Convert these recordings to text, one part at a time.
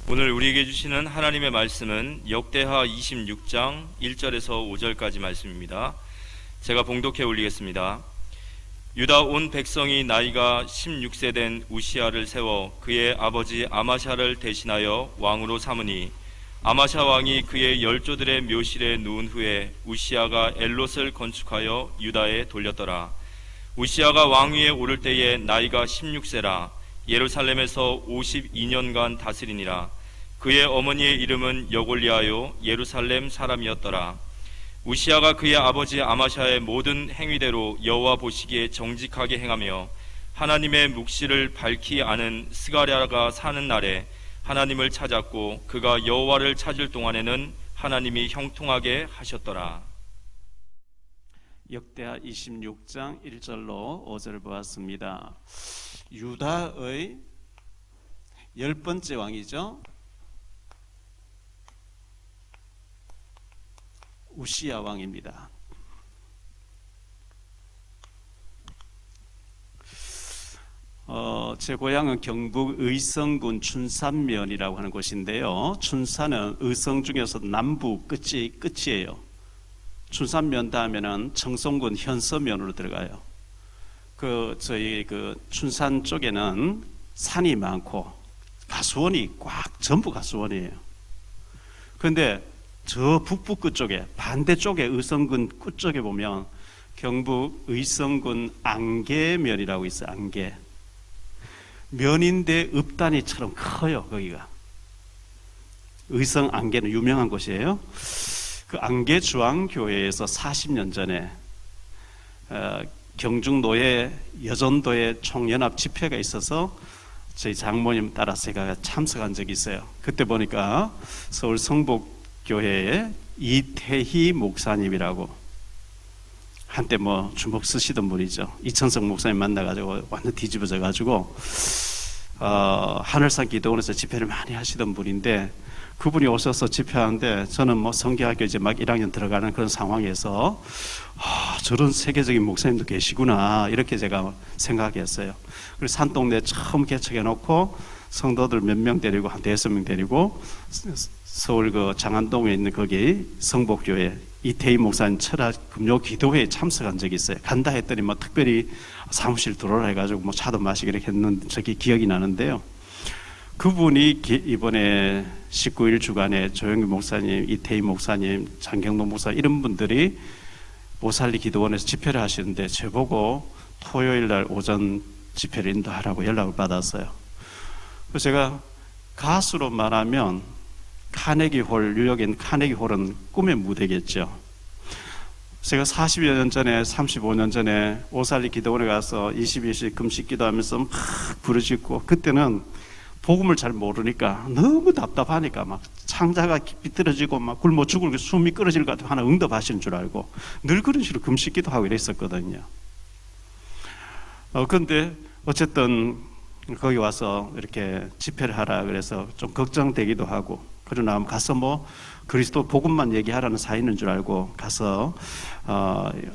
오늘 우리에게 주시는 하나님의 말씀은 역대하 26장 1절에서 5절까지 말씀입니다. 제가 봉독해 올리겠습니다. 유다 온 백성이 나이가 16세 된 우시야를 세워 그의 아버지 아마샤를 대신하여 왕으로 삼으니 아마샤 왕이 그의 열조들의 묘실에 누운 후에 우시야가 엘롯을 건축하여 유다에 돌렸더라. 우시야가 왕위에 오를 때에 나이가 16세라 예루살렘에서 52년간 다스리니라. 그의 어머니의 이름은 여골리아요 예루살렘 사람이었더라. 우시야가 그의 아버지 아마샤의 모든 행위대로 여호와 보시기에 정직하게 행하며 하나님의 묵시를 밝히 아는 스가랴가 사는 날에 하나님을 찾았고 그가 여호와를 찾을 동안에는 하나님이 형통하게 하셨더라. 역대하 26장 1절로 5절을 보았습니다. 유다의 10번째 왕이죠. 우시야 왕입니다. 제 고향은 경북 의성군 춘산면이라고 하는 곳인데요. 춘산은 의성 중에서 남부 끝이에요. 춘산면 다음에는 청송군 현서면으로 들어가요. 저희 춘산 쪽에는 산이 많고 가수원이 꽉 전부 가수원이에요. 그런데 저 북부 끝쪽에 반대쪽에 의성군 끝쪽에 보면 경북 의성군 안개면이라고 있어요. 안개 면인데 읍단위처럼 커요. 거기가 의성 안개는 유명한 곳이에요. 그 안개주왕교회에서 40년 전에 경중도에 여전도에 총연합 집회가 있어서 저희 장모님 따라서 제가 참석한 적이 있어요. 그때 보니까 서울 성복교회의 이태희 목사님이라고 한때 주먹 쓰시던 분이죠. 이천석 목사님 만나가지고 완전 뒤집어져가지고 하늘산 기도원에서 집회를 많이 하시던 분인데 그분이 오셔서 집회하는데 저는 성경학교 이제 막 1학년 들어가는 그런 상황에서 저런 세계적인 목사님도 계시구나 이렇게 제가 생각했어요. 그리고 산동네 처음 개척해 놓고 성도들 몇 명 데리고 한 5명 데리고 서울 장안동에 있는 거기 성복교회 이태희 목사님 철학 금요 기도회에 참석한 적이 있어요. 간다 했더니 특별히 사무실 들어오라 해가지고 차도 마시고 이렇게 했는데 저기 기억이 나는데요. 그분이 이번에 19일 주간에 조영규 목사님, 이태희 목사님, 장경동 목사 이런 분들이 모살리 기도원에서 집회를 하시는데 저보고 토요일 날 오전 집회를 인도하라고 연락을 받았어요. 그래서 제가 가수로 말하면 카네기홀, 뉴욕에 있는 카네기홀은 꿈의 무대겠죠. 제가 40여 년 전에 35년 전에 오살리 기도원에 가서 22시 금식 기도하면서 막 부르짖고 그때는 복음을 잘 모르니까 너무 답답하니까 창자가 비틀어지고 굶어 죽을 숨이 끊어질 것 같아서 하나 응답하시는 줄 알고 늘 그런 식으로 금식 기도하고 이랬었거든요. 그런데 어쨌든 거기 와서 이렇게 집회를 하라 그래서 좀 걱정되기도 하고 그러나 가서 그리스도 복음만 얘기하라는 사인인 줄 알고 가서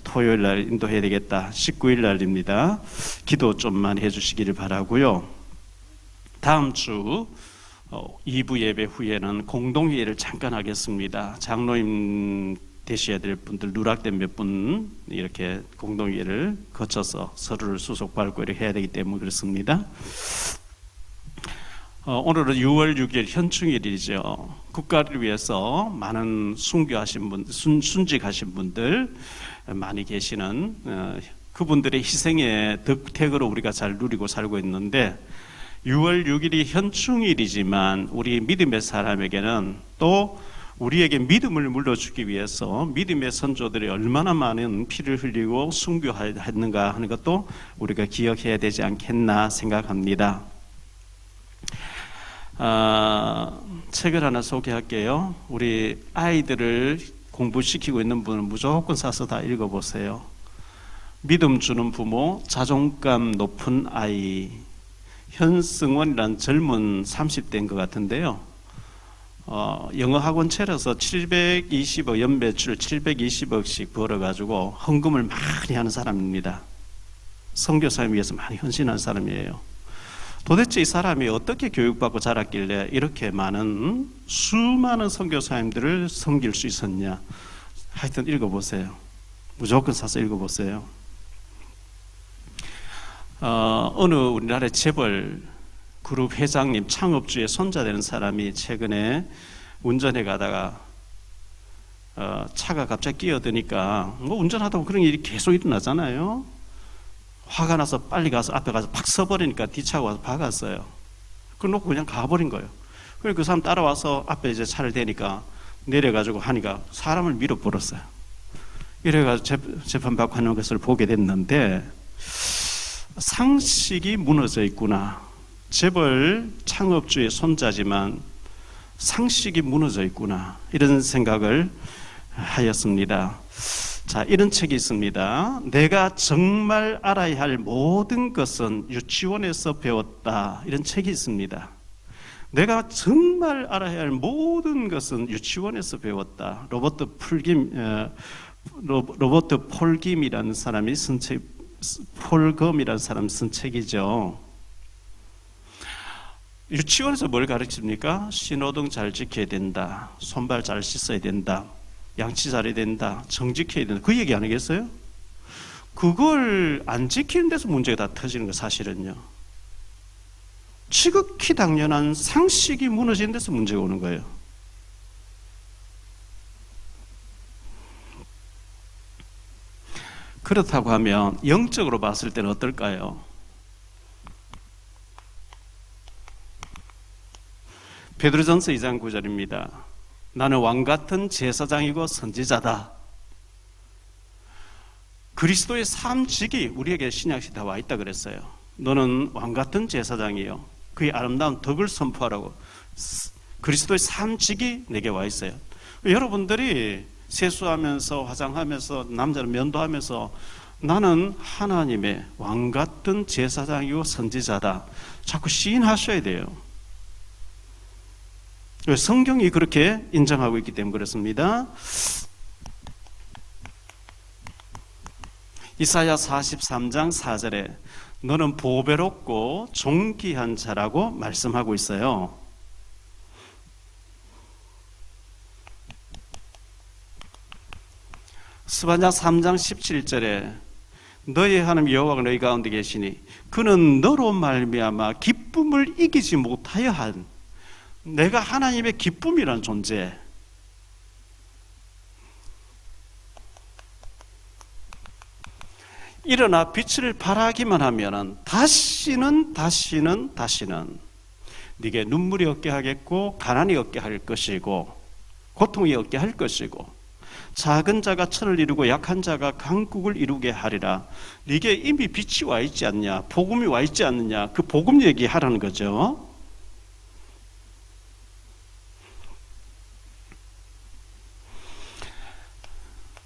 토요일 날 인도해야 되겠다. 19일 날입니다. 기도 좀 많이 해주시기를 바라고요. 다음 주 2부 예배 후에는 공동회의를 잠깐 하겠습니다. 장로님 되셔야 될 분들 누락된 몇 분 이렇게 공동회의를 거쳐서 서로를 수속받고 이렇게 해야 되기 때문에 그렇습니다. 오늘은 6월 6일 현충일이죠. 국가를 위해서 많은 순교하신 분, 순직하신 분들 많이 계시는 그분들의 희생의 덕택으로 우리가 잘 누리고 살고 있는데 6월 6일이 현충일이지만 우리 믿음의 사람에게는 또 우리에게 믿음을 물려주기 위해서 믿음의 선조들이 얼마나 많은 피를 흘리고 순교했는가 하는 것도 우리가 기억해야 되지 않겠나 생각합니다. 책을 하나 소개할게요. 우리 아이들을 공부시키고 있는 분은 무조건 사서 다 읽어보세요. 믿음 주는 부모, 자존감 높은 아이. 현승원이라는 젊은 30대인 것 같은데요. 영어 학원 차려서 720억 연매출 720억씩 벌어가지고 헌금을 많이 하는 사람입니다. 선교사를 위해서 많이 헌신하는 사람이에요. 도대체 이 사람이 어떻게 교육받고 자랐길래 이렇게 많은 수많은 선교사님들을 섬길 수 있었냐. 하여튼 읽어보세요. 무조건 사서 읽어보세요. 어느 우리나라의 재벌 그룹 회장님 창업주의 손자 되는 사람이 최근에 운전해 가다가 차가 갑자기 끼어드니까 뭐 운전하다 보면 그런 일이 계속 일어나잖아요. 화가 나서 빨리 가서 앞에 가서 팍 서버리니까 뒤차가 와서 박았어요. 그걸 놓고 그냥 가버린 거예요. 그래서 그 사람 따라와서 앞에 이제 차를 대니까 내려가지고 하니까 사람을 밀어버렸어요. 이래가지고 재판받고 하는 것을 보게 됐는데 상식이 무너져 있구나. 재벌 창업주의 손자지만 상식이 무너져 있구나. 이런 생각을 하였습니다. 자, 이런 책이 있습니다. 내가 정말 알아야 할 모든 것은 유치원에서 배웠다. 이런 책이 있습니다. 내가 정말 알아야 할 모든 것은 유치원에서 배웠다. 로버트 폴김이라는 사람이 쓴 책, 폴검이라는 사람이 쓴 책이죠. 유치원에서 뭘 가르칩니까? 신호등 잘 지켜야 된다. 손발 잘 씻어야 된다. 양치 잘해야 된다. 정직해야 된다. 그 얘기 아니겠어요? 그걸 안 지키는 데서 문제가 다 터지는 거 사실은요. 지극히 당연한 상식이 무너지는 데서 문제가 오는 거예요. 그렇다고 하면 영적으로 봤을 때는 어떨까요? 베드로전서 2장 9절입니다. 나는 왕같은 제사장이고 선지자다. 그리스도의 삶직이 우리에게 신약시 다 와 있다 그랬어요. 너는 왕같은 제사장이요. 그의 아름다운 덕을 선포하라고. 그리스도의 삶직이 내게 와 있어요. 여러분들이 세수하면서 화장하면서 남자는 면도하면서 나는 하나님의 왕같은 제사장이고 선지자다. 자꾸 시인하셔야 돼요. 성경이 그렇게 인정하고 있기 때문에 그렇습니다. 이사야 43장 4절에 너는 보배롭고 존귀한 자라고 말씀하고 있어요. 스바냐 3장 17절에 너의 하나님 여호와가 너희 가운데 계시니 그는 너로 말미암아 기쁨을 이기지 못하여 한 내가 하나님의 기쁨이라는 존재. 일어나 빛을 발하기만 하면은 다시는 네게 눈물이 없게 하겠고 가난이 없게 할 것이고 고통이 없게 할 것이고 작은 자가 천을 이루고 약한 자가 강국을 이루게 하리라. 네게 이미 빛이 와 있지 않냐, 복음이 와 있지 않느냐, 그 복음 얘기하라는 거죠.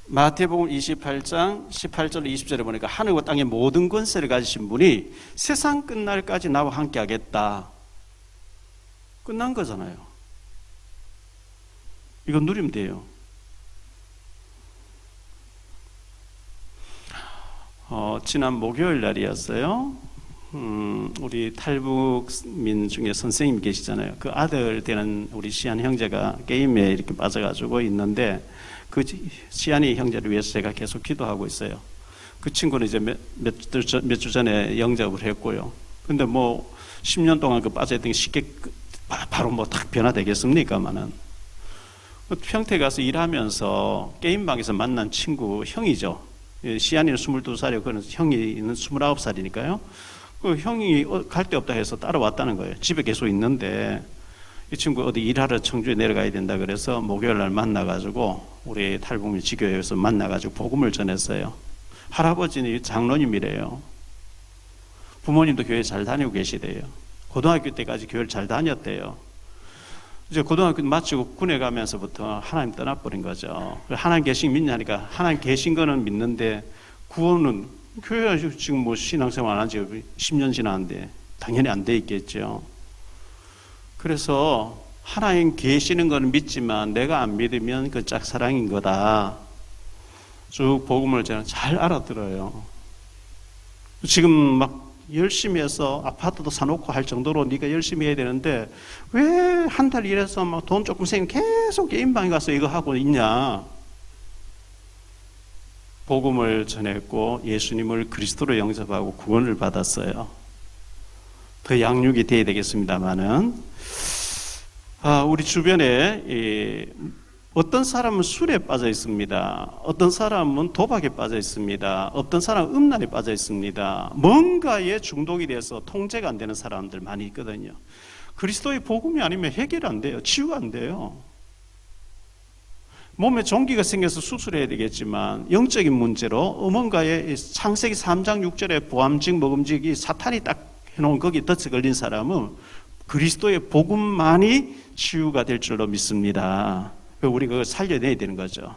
마태복음 28장 18절 20절에 보니까 하늘과 땅의 모든 권세를 가지신 분이 세상 끝날까지 나와 함께 하겠다. 끝난 거잖아요. 이거 누리면 돼요. 지난 목요일 날이었어요. 우리 탈북민 중에 선생님 계시잖아요. 그 아들 되는 우리 시안 형제가 게임에 이렇게 빠져가지고 있는데 그 시안이 형제를 위해서 제가 계속 기도하고 있어요. 그 친구는 이제 몇 주 전에 영접을 했고요. 근데 뭐 10년 동안 그 빠져있던 게 쉽게 바로 뭐 딱 변화되겠습니까만은 평택 가서 일하면서 게임방에서 만난 친구 형이죠. 시안이는 22살이고 그는 형이는 29살이니까요. 그 형이 갈 데 없다 해서 따라왔다는 거예요. 집에 계속 있는데 이 친구 어디 일하러 청주에 내려가야 된다 그래서 목요일 날 만나가지고 우리 탈북민 지교회에서 만나가지고 복음을 전했어요. 할아버지는 장로님이래요. 부모님도 교회 잘 다니고 계시대요. 고등학교 때까지 교회를 잘 다녔대요. 이제 고등학교 마치고 군에 가면서부터 하나님 떠나버린 거죠. 하나님 계신 믿냐니까 하나님 계신 거는 믿는데 구원은 교회가 지금 뭐 신앙생활 안 한 지 10년 지났는데 당연히 안 돼 있겠죠. 그래서 하나님 계시는 건 믿지만 내가 안 믿으면 그 짝사랑인 거다. 쭉 복음을 저는 잘 알아들어요. 지금 막 열심히 해서 아파트도 사놓고 할 정도로 네가 열심히 해야 되는데 왜 한 달 일해서 막 돈 조금 생기면 계속 게임방에 가서 이거 하고 있냐? 복음을 전했고 예수님을 그리스도로 영접하고 구원을 받았어요. 더 양육이 돼야 되겠습니다만은 우리 주변에 어떤 사람은 술에 빠져 있습니다. 어떤 사람은 도박에 빠져 있습니다. 어떤 사람은 음란에 빠져 있습니다. 뭔가에 중독이 돼서 통제가 안 되는 사람들 많이 있거든요. 그리스도의 복음이 아니면 해결 안 돼요. 치유가 안 돼요. 몸에 종기가 생겨서 수술해야 되겠지만 영적인 문제로 뭔가에 창세기 3장 6절에 보암직 먹음직이 사탄이 딱 해놓은 거기 덫에 걸린 사람은 그리스도의 복음만이 치유가 될 줄로 믿습니다. 우리 그걸 살려내야 되는 거죠.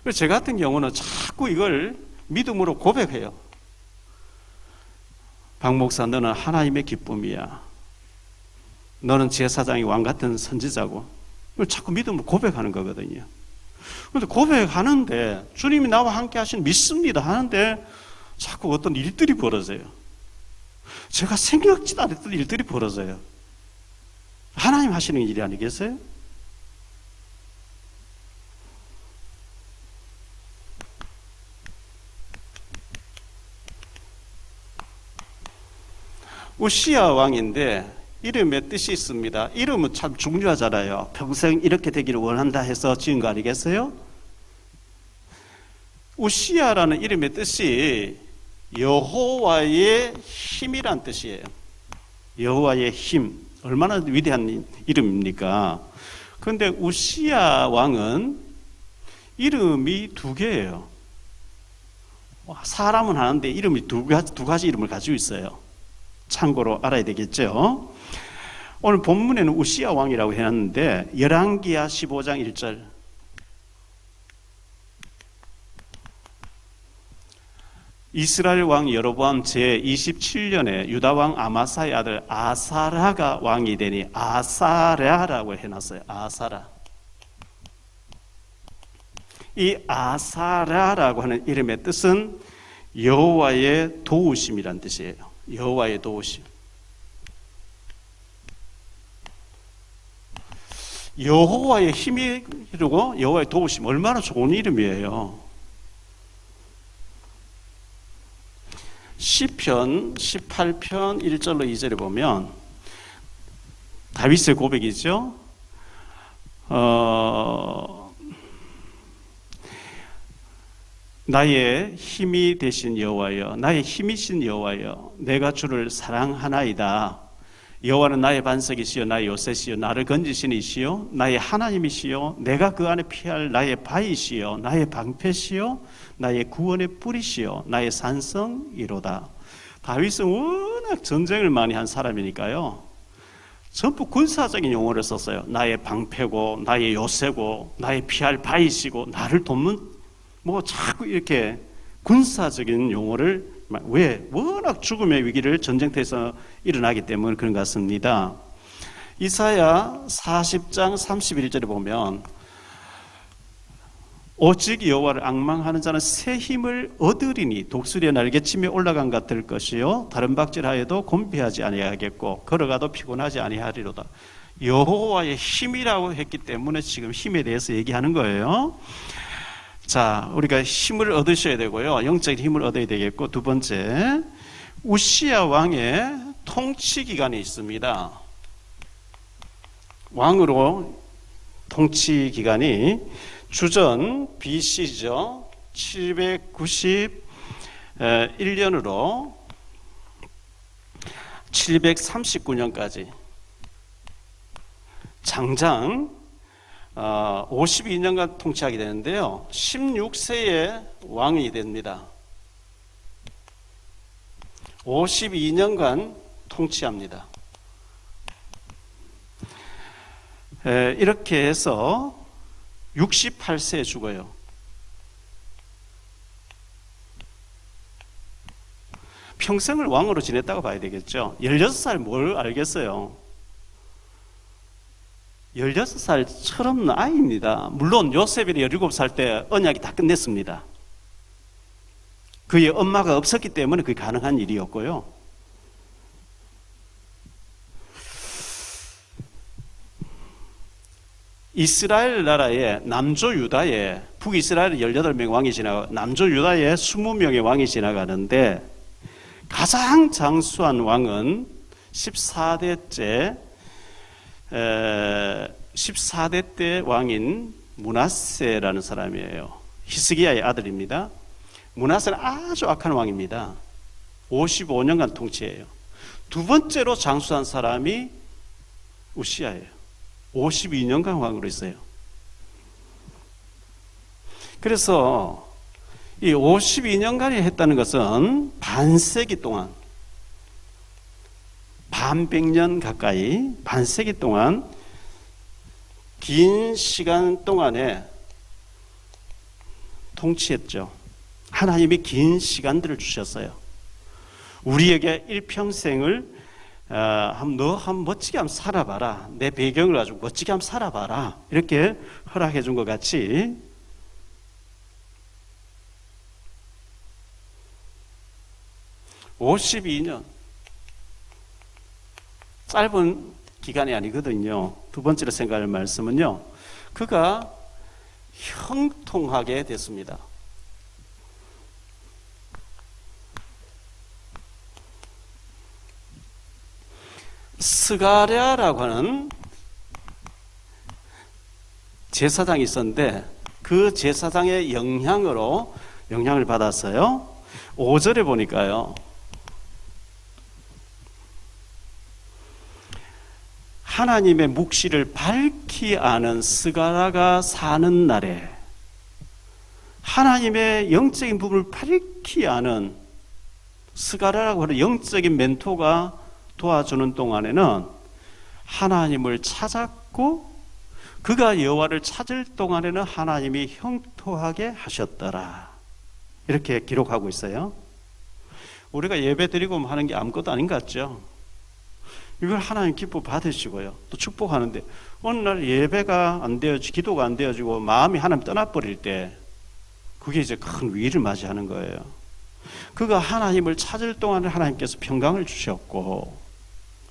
그래서 저 같은 경우는 자꾸 이걸 믿음으로 고백해요. 박 목사, 너는 하나님의 기쁨이야. 너는 제사장이 왕 같은 선지자고. 이걸 자꾸 믿음으로 고백하는 거거든요. 그런데 고백하는데 주님이 나와 함께 하신 믿습니다 하는데 자꾸 어떤 일들이 벌어져요. 제가 생각지도 않았던 일들이 벌어져요. 하나님 하시는 일이 아니겠어요? 우시야 왕인데 이름에 뜻이 있습니다. 이름은 참 중요하잖아요. 평생 이렇게 되기를 원한다 해서 지은 거 아니겠어요? 우시야라는 이름의 뜻이 여호와의 힘이란 뜻이에요. 여호와의 힘. 얼마나 위대한 이름입니까? 그런데 우시야 왕은 이름이 두 개예요. 사람은 하나인데 이름이 두 가지 이름을 가지고 있어요. 참고로 알아야 되겠죠. 오늘 본문에는 우시야 왕이라고 해놨는데 열왕기하 15장 1절 이스라엘 왕 여로보암 제27년에 유다 왕 아마사의 아들 아사라가 왕이 되니 아사랴라고 해놨어요. 아사라. 이 아사랴라고 하는 이름의 뜻은 여호와의 도우심이란 뜻이에요. 여호와의 도우심. 여호와의 힘이 이루고 여호와의 도우심, 얼마나 좋은 이름이에요. 시편 18편 1절로 2절에 보면 다윗의 고백이죠. 나의 힘이 되신 여호와여, 나의 힘이신 여호와여, 내가 주를 사랑하나이다. 여호와는 나의 반석이시요 나의 요새시요 나를 건지신 이시요 나의 하나님이시요 내가 그 안에 피할 나의 바위시요 나의 방패시요 나의 구원의 뿌리시요 나의 산성이로다. 다윗은 워낙 전쟁을 많이 한 사람이니까요, 전부 군사적인 용어를 썼어요. 나의 방패고 나의 요새고 나의 피할 바위시고 나를 돕는, 뭐 자꾸 이렇게 군사적인 용어를, 왜? 워낙 죽음의 위기를 전쟁터에서 일어나기 때문에 그런 것 같습니다. 이사야 40장 31절에 보면 오직 여호와를 앙망하는 자는 새 힘을 얻으리니 독수리의 날개침에 올라간 것 같을 것이요 다른 박질하여도 곤비하지 아니하겠고 걸어가도 피곤하지 아니하리로다. 여호와의 힘이라고 했기 때문에 지금 힘에 대해서 얘기하는 거예요. 자, 우리가 힘을 얻으셔야 되고요. 영적인 힘을 얻어야 되겠고, 두 번째, 우시야 왕의 통치 기간이 있습니다. 왕으로 통치 기간이 주전 BC죠. 791년으로 739년까지 장장 52년간 통치하게 되는데요, 16세에 왕이 됩니다. 52년간 통치합니다. 이렇게 해서 68세에 죽어요. 평생을 왕으로 지냈다고 봐야 되겠죠. 16살 뭘 알겠어요. 16살처럼 아이입니다. 물론 요셉이 17살 때 언약이 다 끝냈습니다. 그의 엄마가 없었기 때문에 그게 가능한 일이었고요. 이스라엘 나라의 남조 유다에 북이스라엘 18명 왕이 지나가 남조 유다에 20명의 왕이 지나가는데 가장 장수한 왕은 14대 때 왕인 므낫세라는 사람이에요. 히스기야의 아들입니다. 므낫세는 아주 악한 왕입니다. 55년간 통치해요. 두 번째로 장수한 사람이 우시야예요. 52년간 왕으로 있어요. 그래서 이 52년간이 했다는 것은 반세기 동안, 반백년 가까이, 반세기 동안 긴 시간 동안에 통치했죠. 하나님이 긴 시간들을 주셨어요. 우리에게 일평생을 너 한번 멋지게 한번 살아봐라. 내 배경을 가지고 멋지게 한번 살아봐라. 이렇게 허락해 준 것 같이 52년 짧은 기간이 아니거든요. 두 번째로 생각할 말씀은요. 그가 형통하게 됐습니다. 스가랴라고 하는 제사장이 있었는데 그 제사장의 영향을 받았어요. 5절에 보니까요. 하나님의 묵시를 밝히 아는 스가랴가 사는 날에 하나님의 영적인 부분을 밝히 아는 스가랴라고 하는 영적인 멘토가 도와주는 동안에는 하나님을 찾았고 그가 여호와를 찾을 동안에는 하나님이 형통하게 하셨더라. 이렇게 기록하고 있어요. 우리가 예배 드리고 하는 게 아무것도 아닌 것 같죠? 이걸 하나님 기뻐 받으시고요. 또 축복하는데 어느 날 예배가 안 되어지고 기도가 안 되어지고 마음이 하나님 떠나버릴 때 그게 이제 큰 위기를 맞이하는 거예요. 그가 하나님을 찾을 동안에 하나님께서 평강을 주셨고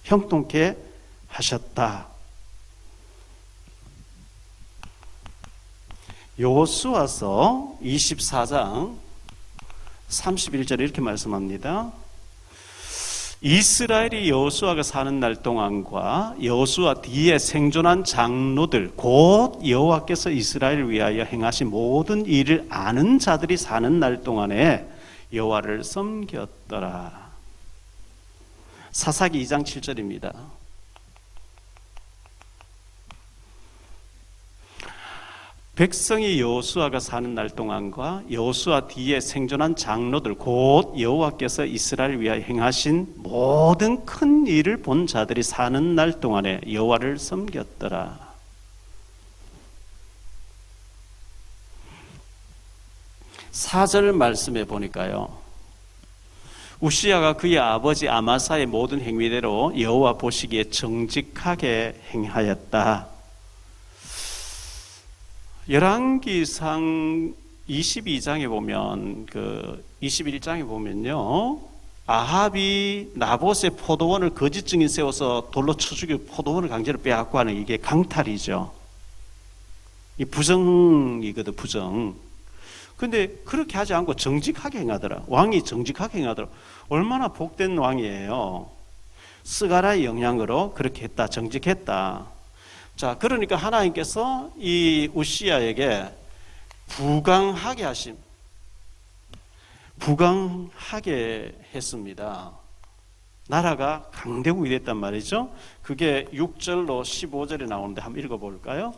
형통케 하셨다. 여호수아서 24장 31절에 이렇게 말씀합니다. 이스라엘이 여호수아가 사는 날 동안과 여호수아 뒤에 생존한 장로들 곧 여호와께서 이스라엘을 위하여 행하신 모든 일을 아는 자들이 사는 날 동안에 여호와를 섬겼더라. 사사기 2장 7절입니다. 백성이 여호수아가 사는 날 동안과 여호수아 뒤에 생존한 장로들 곧 여호와께서 이스라엘을 위하여 행하신 모든 큰 일을 본 자들이 사는 날 동안에 여호와를 섬겼더라. 4절 말씀에 보니까요. 우시야가 그의 아버지 아마사의 모든 행위대로 여호와 보시기에 정직하게 행하였다. 열왕기상 22장에 보면 21장에 보면요. 아합이 나봇의 포도원을 거짓 증인 세워서 돌로 쳐 죽이고 포도원을 강제로 빼앗고 하는 이게 강탈이죠. 이 부정이거든, 부정. 근데 그렇게 하지 않고 정직하게 행하더라. 왕이 정직하게 행하더라. 얼마나 복된 왕이에요. 스가랴의 영향으로 그렇게 했다. 정직했다. 자, 그러니까 하나님께서 이 우시야에게 부강하게 했습니다. 나라가 강대국이 됐단 말이죠. 그게 6절로 15절에 나오는데 한번 읽어볼까요?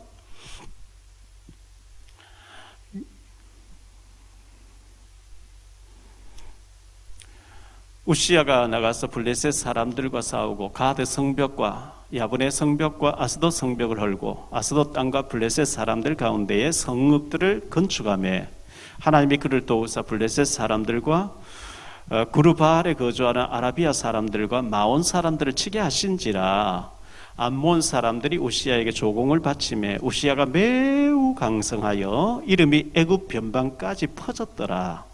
우시야가 나가서 블레셋 사람들과 싸우고 가드 성벽과 야분의 성벽과 아스돗 성벽을 헐고 아스돗 땅과 블레셋 사람들 가운데에 성읍들을 건축하며 하나님이 그를 도우사 블레셋 사람들과 구르바알에 거주하는 아라비아 사람들과 마온 사람들을 치게 하신지라. 암몬 사람들이 우시야에게 조공을 바치매 우시야가 매우 강성하여 이름이 애굽 변방까지 퍼졌더라.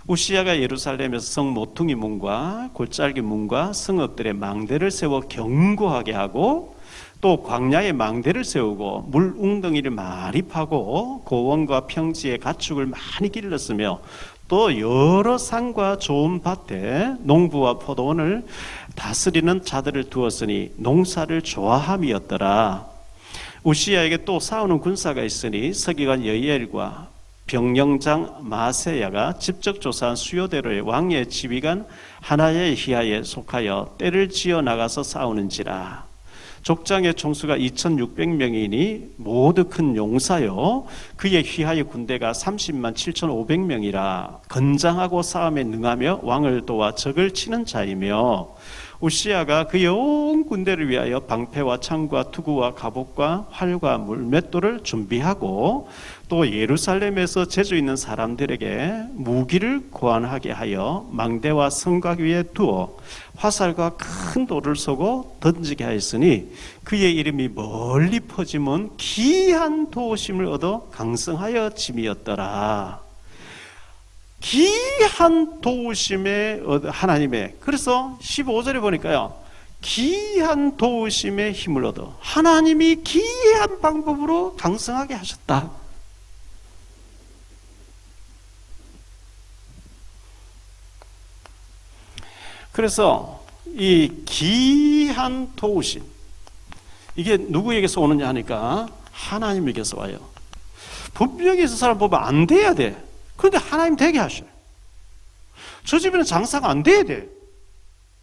우시야가 예루살렘에서 성 모퉁이 문과 골짜기 문과 성읍들의 망대를 세워 견고하게 하고, 또 광야에 망대를 세우고 물 웅덩이를 많이 파고 고원과 평지에 가축을 많이 길렀으며, 또 여러 산과 좋은 밭에 농부와 포도원을 다스리는 자들을 두었으니 농사를 좋아함이었더라. 우시야에게 또 싸우는 군사가 있으니 서기관 여이엘과 병령장 마세야가 직접 조사한 수요대로의 왕의 지휘관 하나야의 휘하에 속하여 떼를 지어 나가서 싸우는지라. 족장의 총수가 2600명이니 모두 큰 용사요, 그의 휘하의 군대가 30만 7500명이라 건장하고 싸움에 능하며 왕을 도와 적을 치는 자이며, 우시야가 그의 온 군대를 위하여 방패와 창과 투구와 갑옷과 활과 물맷돌을 준비하고, 또 예루살렘에서 재주 있는 사람들에게 무기를 고안하게 하여 망대와 성곽 위에 두어 화살과 큰 돌을 쏘고 던지게 하였으니, 그의 이름이 멀리 퍼지면 귀한 도우심을 얻어 강성하여 짐이었더라. 귀한 도우심의 하나님의, 그래서 15절에 보니까요, 귀한 도우심의 힘을 얻어 하나님이 귀한 방법으로 강성하게 하셨다. 그래서 이 귀한 도우심, 이게 누구에게서 오느냐 하니까 하나님에게서 와요. 분명히 이 사람 보면 안 돼야 돼. 그런데 하나님 되게 하셔요. 저 집에는 장사가 안 돼야 돼.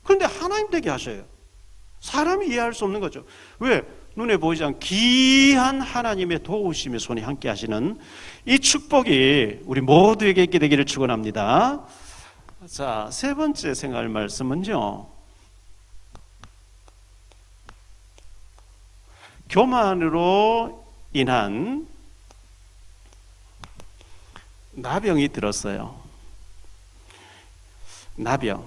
그런데 하나님 되게 하셔요. 사람이 이해할 수 없는 거죠. 왜? 눈에 보이지 않는 귀한 하나님의 도우심의 손이 함께 하시는 이 축복이 우리 모두에게 있게 되기를 축원합니다. 자, 세 번째 생각할 말씀은요, 교만으로 인한 나병이 들었어요. 나병.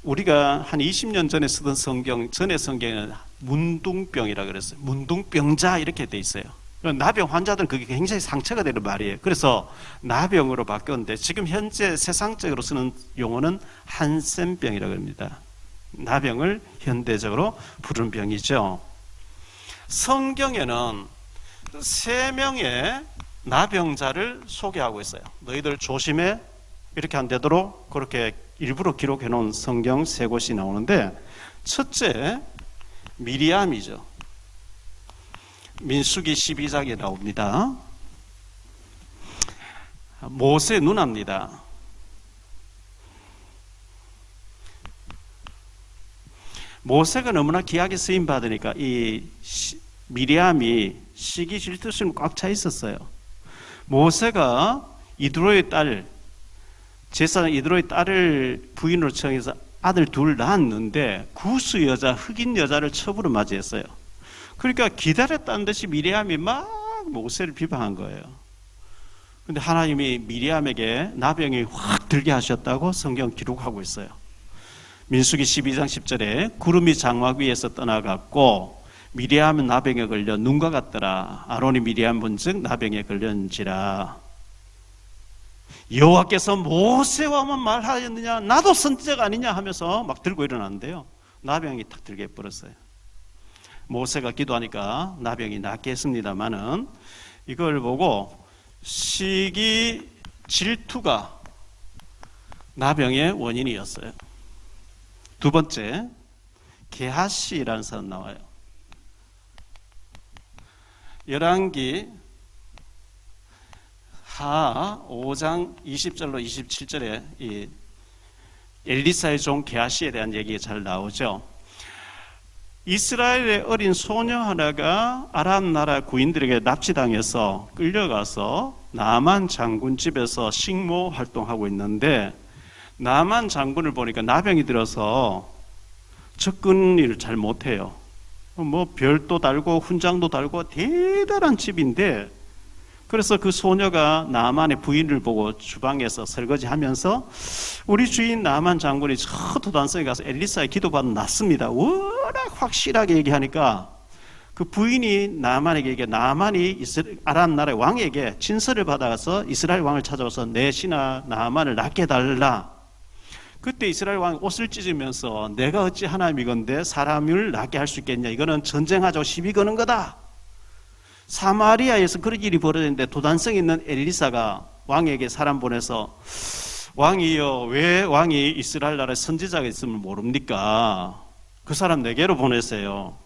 우리가 한 20년 전에 쓰던 성경, 전에 성경에는 문둥병이라 그랬어요. 문둥병자 이렇게 돼 있어요. 나병 환자들은 그게 굉장히 상처가 되는 말이에요. 그래서 나병으로 바뀌었는데, 지금 현재 세상적으로 쓰는 용어는 한센병이라고 합니다. 나병을 현대적으로 부르는 병이죠. 성경에는 3명의 나병자를 소개하고 있어요. 너희들 조심해, 이렇게 안 되도록 그렇게 일부러 기록해 놓은 성경 3곳이 나오는데, 첫째 미리암이죠. 민수기 12장에 나옵니다. 모세 누나입니다. 모세가 너무나 귀하게 쓰임 받으니까 이 미리암이 시기 질투심이 꽉 차 있었어요. 모세가 이드로의 딸, 제사장 이드로의 딸을 부인으로 청해서 아들 둘 낳았는데, 구스 여자, 흑인 여자를 첩으로 맞이했어요. 그러니까 기다렸다는 듯이 미리암이 막 모세를 비방한 거예요. 그런데 하나님이 미리암에게 나병이 확 들게 하셨다고 성경 기록하고 있어요. 민수기 12장 10절에 구름이 장막 위에서 떠나갔고 미리암은 나병에 걸려 눈과 같더라. 아론이 미리암 본즉 나병에 걸렸는지라. 여호와께서 모세와만 말하였느냐, 나도 선지자가 아니냐 하면서 막 들고 일어났는데요, 나병이 탁 들게 해버렸어요. 모세가 기도하니까 나병이 낫게 했습니다마는, 이걸 보고 시기 질투가 나병의 원인이었어요. 두 번째, 게하시라는 사람 나와요. 열왕기 하 5장 20절로 27절에 이 엘리사의 종 게하시에 대한 얘기가 잘 나오죠. 이스라엘의 어린 소녀 하나가 아람 나라 구인들에게 납치당해서 끌려가서 나만 장군 집에서 식모 활동하고 있는데, 나만 장군을 보니까 나병이 들어서 접근을 잘 못해요. 뭐 별도 달고 훈장도 달고 대단한 집인데, 그래서 그 소녀가 나만의 부인을 보고 주방에서 설거지하면서 우리 주인 나만 장군이 저 도단성에 가서 엘리사의 기도받으면 낫습니다, 워낙 확실하게 얘기하니까 그 부인이 나만에게 나만이 아람 나라의 왕에게 친서를 받아가서 이스라엘 왕을 찾아와서 내 신하 나만을 낫게 해달라. 그때 이스라엘 왕이 옷을 찢으면서 내가 어찌 하나님이건데 사람을 낫게 할 수 있겠냐, 이거는 전쟁하자고 시비 거는 거다. 사마리아에서 그런 일이 벌어졌는데 도단성 있는 엘리사가 왕에게 사람 보내서 왕이여, 왜 왕이 이스라엘 나라에 선지자가 있으면 모릅니까? 그 사람 내게로 보내세요.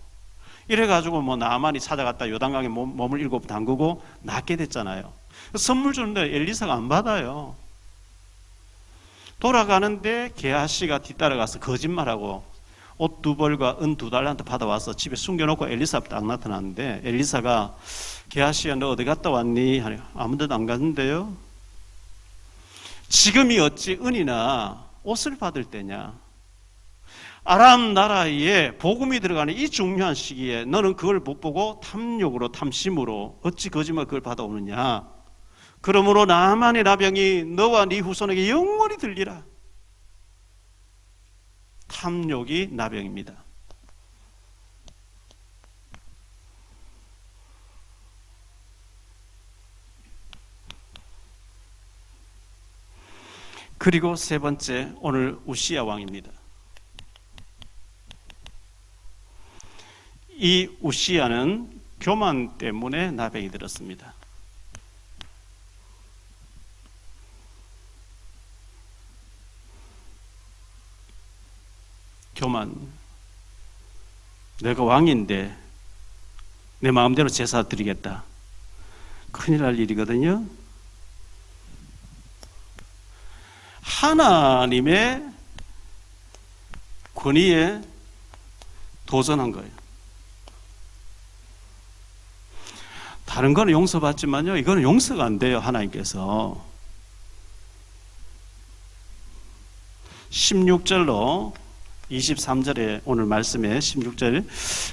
이래가지고 뭐 나만이 찾아갔다 요단강에 몸을 7번 담그고 낫게 됐잖아요. 선물 주는데 엘리사가 안 받아요. 돌아가는데 게하시가 뒤따라가서 거짓말하고 옷 2벌과 은 2달란트 받아와서 집에 숨겨놓고 엘리사 앞에 딱 나타났는데, 엘리사가 게하시야 너 어디 갔다 왔니? 하니 아무 데도 안 갔는데요. 지금이 어찌 은이나 옷을 받을 때냐? 아람 나라에 복음이 들어가는 이 중요한 시기에 너는 그걸 못 보고 탐욕으로 탐심으로 어찌 거짓말 그걸 받아오느냐? 그러므로 나만의 나병이 너와 네 후손에게 영원히 들리라. 탐욕이 나병입니다. 그리고 세 번째, 오늘 우시야 왕입니다. 이 우시야는 교만 때문에 나병이 들었습니다. 교만. 내가 왕인데 내 마음대로 제사 드리겠다. 큰일 날 일이거든요. 하나님의 권위에 도전한 거예요. 다른 거는 용서받지만요, 이거는 용서가 안 돼요. 하나님께서 16절로 23절에 오늘 말씀에 16절,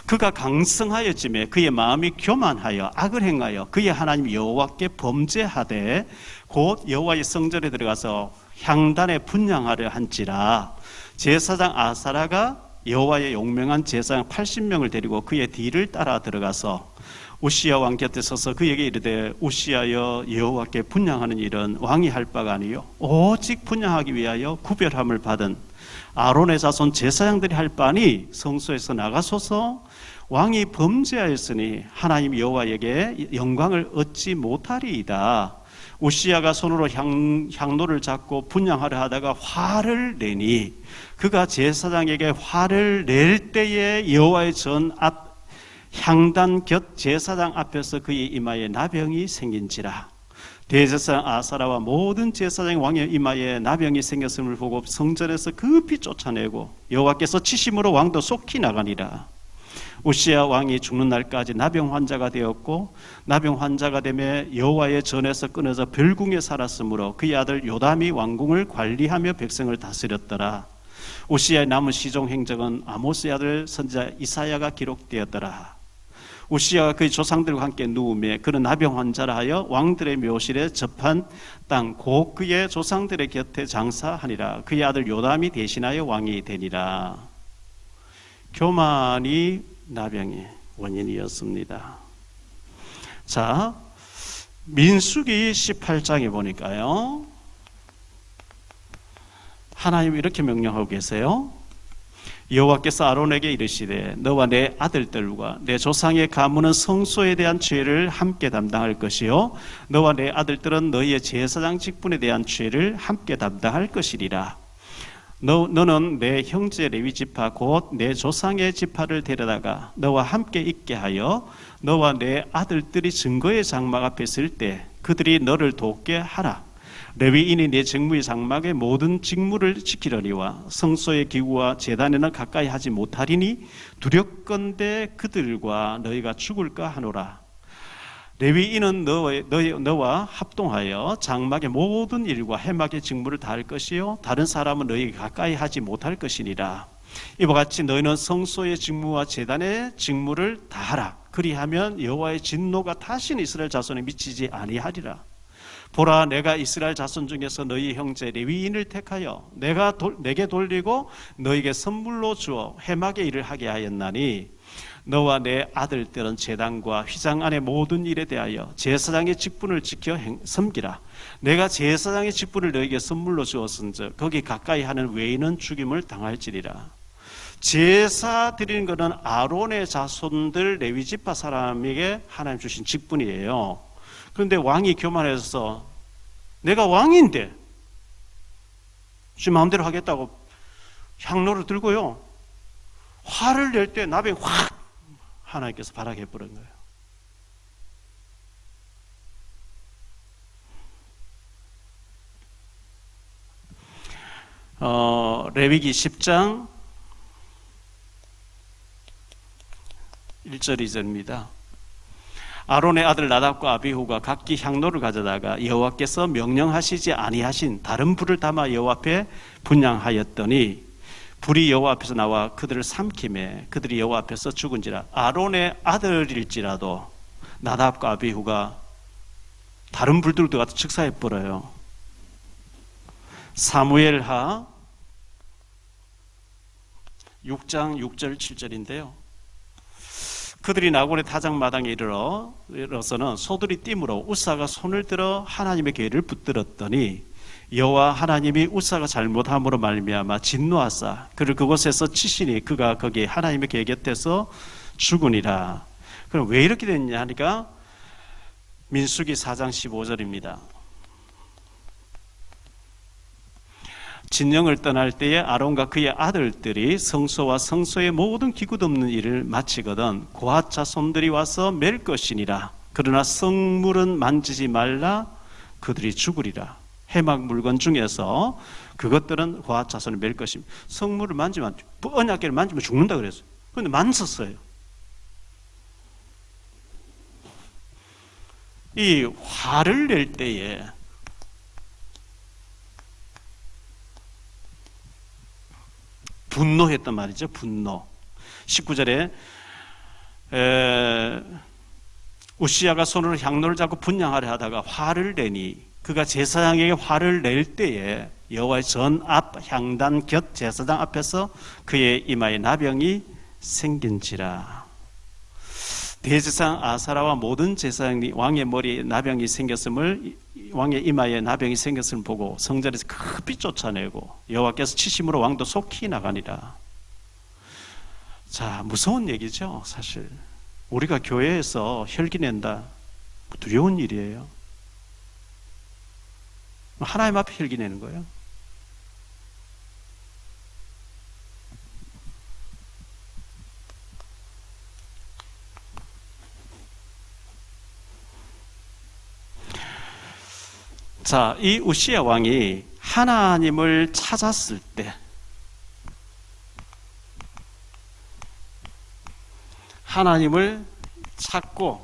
그가 강성하였지매 그의 마음이 교만하여 악을 행하여 그의 하나님 여호와께 범죄하되 곧 여호와의 성전에 들어가서 향단에 분향하려 한지라. 제사장 아사라가 여호와의 용맹한 제사장 80명을 데리고 그의 뒤를 따라 들어가서 우시야 왕 곁에 서서 그에게 이르되 우시야여, 여호와께 분향하는 일은 왕이 할 바가 아니요 오직 분향하기 위하여 구별함을 받은 아론의 자손 제사장들이 할 바니 성소에서 나가소서. 왕이 범죄하였으니 하나님 여호와에게 영광을 얻지 못하리이다. 우시야가 손으로 향로를 잡고 분향하려 하다가 화를 내니 그가 제사장에게 화를 낼 때에 여호와의 전 앞 향단 곁 제사장 앞에서 그의 이마에 나병이 생긴지라. 대제사장 아사라와 모든 제사장 왕의 이마에 나병이 생겼음을 보고 성전에서 급히 쫓아내고 여호와께서 치심으로 왕도 속히 나가니라. 우시야 왕이 죽는 날까지 나병 환자가 되었고 나병 환자가 되며 여호와의 전에서 끊어져 별궁에 살았으므로 그의 아들 요담이 왕궁을 관리하며 백성을 다스렸더라. 우시야의 남은 시종 행적은 아모스의 아들 선지자 이사야가 기록되었더라. 우시야가 그의 조상들과 함께 누우며 그는 나병 환자라 하여 왕들의 묘실에 접한 땅 곧 그의 조상들의 곁에 장사하니라. 그의 아들 요담이 대신하여 왕이 되니라. 교만이 나병의 원인이었습니다. 자, 민수기 18장에 보니까요, 하나님이 이렇게 명령하고 계세요. 여호와께서 아론에게 이르시되 너와 내 아들들과 내 조상의 가문은 성소에 대한 죄를 함께 담당할 것이요 너와 내 아들들은 너희의 제사장 직분에 대한 죄를 함께 담당할 것이리라. 너는 내 형제 레위 지파 곧 내 조상의 지파를 데려다가 너와 함께 있게 하여 너와 내 아들들이 증거의 장막 앞에 있을 때 그들이 너를 돕게 하라. 레위인이 내 직무의 장막의 모든 직무를 지키려니와 성소의 기구와 제단에는 가까이 하지 못하리니 두렵건대 그들과 너희가 죽을까 하노라. 레위인은 너와 합동하여 장막의 모든 일과 해막의 직무를 다할 것이요 다른 사람은 너희에게 가까이 하지 못할 것이니라. 이와 같이 너희는 성소의 직무와 제단의 직무를 다하라. 그리하면 여호와의 진노가 다시는 이스라엘 자손에 미치지 아니하리라. 보라, 내가 이스라엘 자손 중에서 너희 형제 레위인을 택하여 내게 돌리고 너희에게 선물로 주어 해막의 일을 하게 하였나니 너와 내 아들들은 제단과 휘장 안의 모든 일에 대하여 제사장의 직분을 지켜 섬기라. 내가 제사장의 직분을 너에게 선물로 주었은즉 거기 가까이 하는 외인은 죽임을 당할지리라. 제사 드리는 것은 아론의 자손들 레위 지파 사람에게 하나님 주신 직분이에요. 그런데 왕이 교만해서 내가 왕인데 지 마음대로 하겠다고 향로를 들고요, 화를 낼 때 나병이 확 하나님께서 발악해 버린 거예요. 레위기 10장 1절 2절입니다. 아론의 아들 나답과 아비후가 각기 향로를 가져다가 여호와께서 명령하시지 아니하신 다른 불을 담아 여호와 앞에 분향하였더니 불이 여호와 앞에서 나와 그들을 삼키매 그들이 여호와 앞에서 죽은지라. 아론의 아들일지라도 나답과 아비후가 다른 불들도 가서 즉사해 버려요. 사무엘하 6장 6절 7절인데요. 그들이 나곤의 타작마당에 이르러서는 소들이 띠므로 우사가 손을 들어 하나님의 계를 붙들었더니 여호와 하나님이 우사가 잘못함으로 말미암아 진노하사 그를 그곳에서 치시니 그가 거기 하나님의 계 곁에서 죽으니라. 그럼 왜 이렇게 됐냐 하니까 민수기 4장 15절입니다. 진영을 떠날 때에 아론과 그의 아들들이 성소와 성소의 모든 기구 덮는 일을 마치거든 고핫 자손들이 와서 맬 것이니라. 그러나 성물은 만지지 말라. 그들이 죽으리라. 해막 물건 중에서 그것들은 고핫 자손을 맬 것입니다. 성물을 만지면, 언약궤를 만지면 죽는다 그랬어요. 그런데 만졌어요. 이 화를 낼 때에 분노했단 말이죠. 분노. 19절에 우시야가 손으로 향로를 잡고 분향하려 하다가 화를 내니 그가 제사장에게 화를 낼 때에 여호와의 전 앞 향단 곁 제사장 앞에서 그의 이마에 나병이 생긴지라. 대제사장 아사라와 모든 제사장이 왕의 머리에 나병이 생겼음을, 왕의 이마에 나병이 생겼음을 보고 성전에서 급히 쫓아내고 여호와께서 치심으로 왕도 속히 나가니라. 자, 무서운 얘기죠. 사실 우리가 교회에서 혈기 낸다, 두려운 일이에요. 하나님 앞에 혈기 내는 거예요. 자, 이 우시야 왕이 하나님을 찾았을 때 하나님을 찾고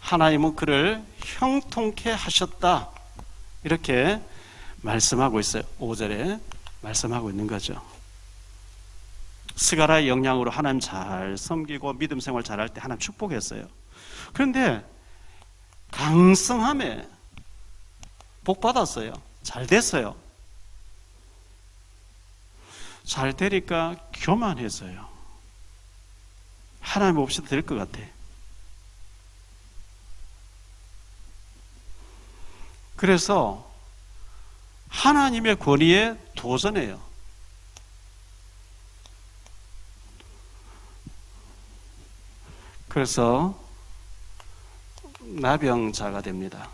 하나님은 그를 형통케 하셨다, 이렇게 말씀하고 있어요. 5절에 말씀하고 있는 거죠. 스가라의 영향으로 하나님 잘 섬기고 믿음 생활 잘할 때 하나님 축복했어요. 그런데 강성함에 복 받았어요. 잘 됐어요. 잘 되니까 교만해서요. 하나님 없이도 될 것 같아. 그래서 하나님의 권위에 도전해요. 그래서 나병자가 됩니다.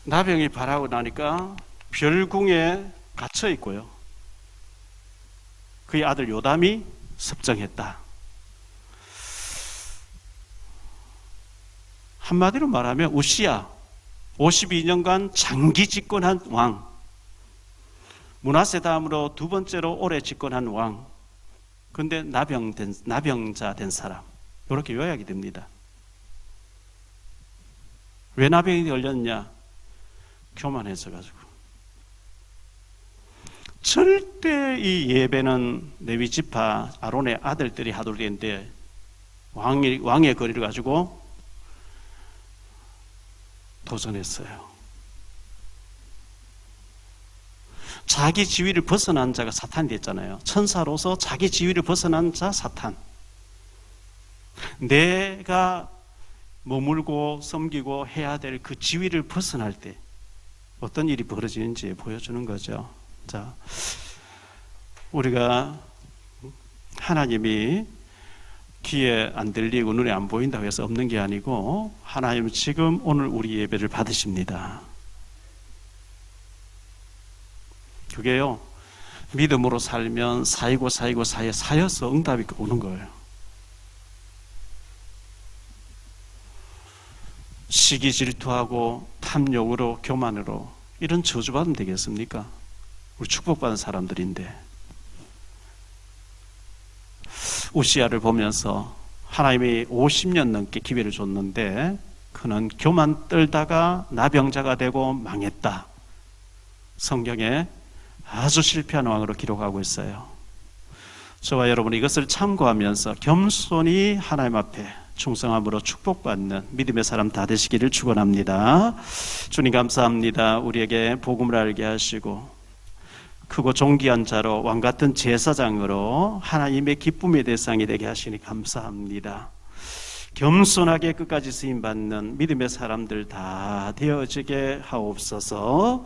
나병이 발하고 나니까 별궁에 갇혀 있고요. 그의 아들 요담이 섭정했다. 한마디로 말하면 우시야 52년간 장기 집권한 왕, 므낫세 다음으로 두 번째로 오래 집권한 왕, 근데 나병자 된 사람, 이렇게 요약이 됩니다. 왜 나병이 걸렸냐? 교만해서 가지고. 절대 이 예배는 레위 지파 아론의 아들들이 하도록 했는데 왕의 거리를 가지고 도전했어요. 자기 지위를 벗어난 자가 사탄이 됐잖아요. 천사로서 자기 지위를 벗어난 자 사탄. 내가 머물고 섬기고 해야 될 그 지위를 벗어날 때 어떤 일이 벌어지는지 보여주는 거죠. 자, 우리가 하나님이 귀에 안 들리고 눈에 안 보인다고 해서 없는 게 아니고 하나님은 지금 오늘 우리 예배를 받으십니다. 그게요, 믿음으로 살면 사이고 사여서 응답이 오는 거예요. 시기 질투하고 탐욕으로 교만으로 이런 저주받으면 되겠습니까? 우리 축복받은 사람들인데. 우시야를 보면서 하나님이 50년 넘게 기회를 줬는데 그는 교만 떨다가 나병자가 되고 망했다. 성경에 아주 실패한 왕으로 기록하고 있어요. 저와 여러분 이것을 참고하면서 겸손히 하나님 앞에 충성함으로 축복받는 믿음의 사람 다 되시기를 축원합니다. 주님 감사합니다. 우리에게 복음을 알게 하시고 크고 존귀한 자로 왕같은 제사장으로 하나님의 기쁨의 대상이 되게 하시니 감사합니다. 겸손하게 끝까지 쓰임받는 믿음의 사람들 다 되어지게 하옵소서.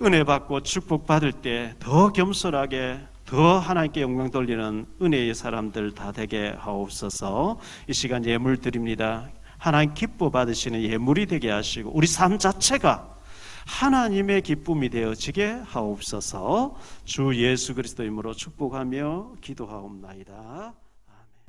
은혜 받고 축복받을 때 더 겸손하게 더 하나님께 영광 돌리는 은혜의 사람들 다 되게 하옵소서. 이 시간 예물 드립니다. 하나님 기뻐 받으시는 예물이 되게 하시고 우리 삶 자체가 하나님의 기쁨이 되어지게 하옵소서. 주 예수 그리스도 이름으로 축복하며 기도하옵나이다.